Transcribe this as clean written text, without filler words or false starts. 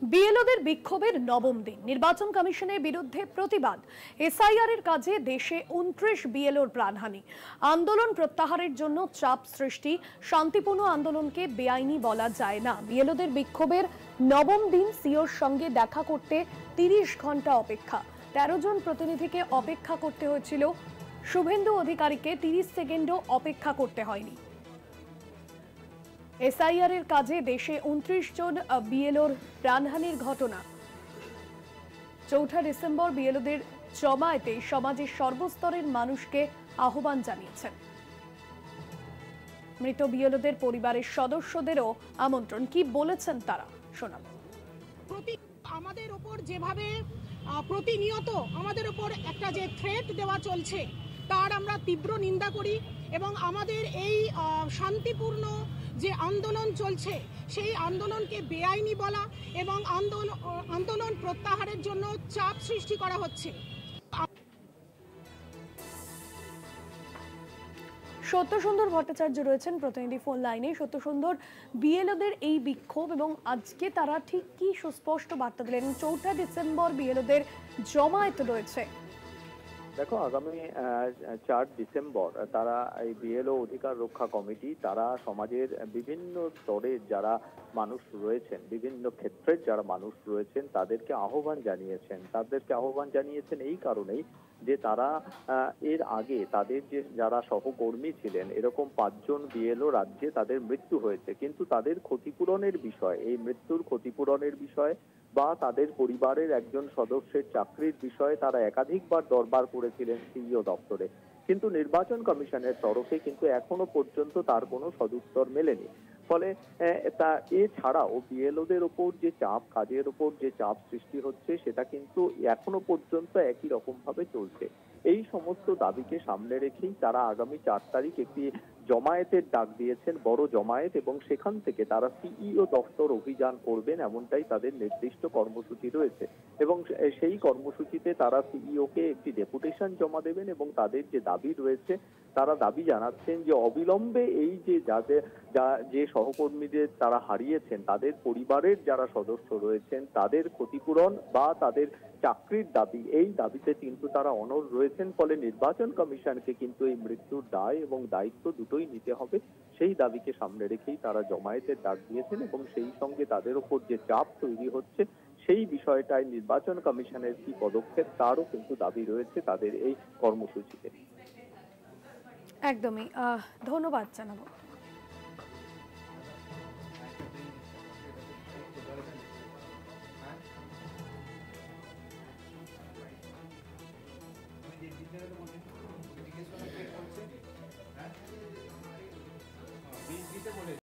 বিএলওদের বিক্ষোভের নবম দিন, নির্বাচন কমিশনের বিরুদ্ধে প্রতিবাদ। এসআইআর এর কাজে দেশে 29 বিএলওর প্রাণহানি। আন্দোলন প্রত্যাহারের জন্য চাপ সৃষ্টি। শান্তিপূর্ণ আন্দোলনকে বেআইনি বলা যায় না। বিএলওদের বিক্ষোভের নবম দিন, সিওর সঙ্গে দেখা করতে 30 ঘন্টা অপেক্ষা। 13 জন প্রতিনিধিকে অপেক্ষা করতে হয়েছিল। শুভেন্দু অধিকারীকে 30 সেকেন্ডও অপেক্ষা করতে হয়নি। এসআইআর এর কাজে দেশে 29 জন বিএলওর প্রাণহানির ঘটনা। 4 ডিসেম্বর বিএলওদের জমায়েতে সমাজের সর্বস্তরের মানুষকে আহ্বান জানিয়েছেন। মৃত বিএলওদের পরিবারের সদস্যদেরও আমন্ত্রণ। কি বলেছেন তারা, শোনাবো। আমাদের উপর যেভাবে প্রতিনিয়ত আমাদের উপর একটা যে থ্রেট দেওয়া চলছে, তার আমরা তীব্র নিন্দা করি এবং আমাদের এই শান্তিপূর্ণ যে আন্দোলন চলছে সেই আন্দোলনকে বেআইনি বলা এবং আন্দোলন প্রত্যাহারের জন্য চাপ সৃষ্টি করা হচ্ছে। সত্যসুন্দর ভট্টাচার্য রয়েছেন প্রতিনিধি ফোন লাইনে। সত্যসুন্দর, বিএলওদের এই বিক্ষোভ এবং আজকে তারা ঠিক কি সুস্পষ্ট বার্তা দিলেন? 4 ডিসেম্বর বিএলওদের জমায়েত রয়েছে। দেখো, আগামী 4 ডিসেম্বর তারা এই বিএলও অধিকার রক্ষা কমিটি, তারা সমাজের বিভিন্ন স্তরের যারা মানুষ রয়েছেন, বিভিন্ন ক্ষেত্রের যারা মানুষ রয়েছেন, তাদেরকে আহ্বান জানিয়েছেন এই কারণেই যে তারা এর আগে তাদের যে যারা সহকর্মী ছিলেন, এরকম 5 জন বিএলও রাজ্যে তাদের মৃত্যু হয়েছে, কিন্তু তাদের ক্ষতিপূরণের বিষয়, এই মৃত্যুর ক্ষতিপূরণের বিষয় বা তাদের পরিবারের একজন সদস্যের চাকরির বিষয়ে তারা একাধিকবার দরবার করেছিলেন সিইও দপ্তরে, কিন্তু নির্বাচন কমিশনের তরফে কিন্তু এখনো পর্যন্ত তার কোনো সদুত্তর মেলেনি। ফলে তা এছাড়াও বিএলওদের ওপর যে চাপ, কাজের ওপর যে চাপ সৃষ্টি হচ্ছে, সেটা কিন্তু এখনো পর্যন্ত একই রকম ভাবে চলছে। এই সমস্ত দাবিকে সামনে রেখেই তারা আগামী 4 তারিখ একটি জমায়েতের ডাক দিয়েছেন, বড় জমায়েত, এবং সেখান থেকে তারা সিইও দপ্তর অভিযান করবেন, এমনটাই তাদের নির্দিষ্ট কর্মসূচি রয়েছে। এবং সেই কর্মসূচিতে তারা সিইওকে একটি ডেপুটেশন জমা দেবেন এবং তাদের যে দাবি রয়েছে, তারা দাবি জানাচ্ছেন যে অবিলম্বে এই যে সহকর্মীদের তারা হারিয়েছেন, তাদের পরিবারের যারা সদস্য রয়েছেন, তাদের ক্ষতিপূরণ বা তাদের চাকরির দাবি, এই দাবিতে কিন্তু তারা অনড় রয়েছেন। ফলে নির্বাচন কমিশনকে কিন্তু এই মৃত্যুর দায় এবং দায়িত্ব দুটোই নিতে হবে, সেই দাবিকে সামনে রেখেই তারা জমায়েতের ডাক দিয়েছেন এবং সেই সঙ্গে তাদের উপর যে চাপ তৈরি হচ্ছে, সেই বিষয়টায় নির্বাচন কমিশনের কি পদক্ষেপ, তারও কিন্তু দাবি রয়েছে তাদের এই কর্মসূচিতে। একদমই ধন্যবাদ জানাবো।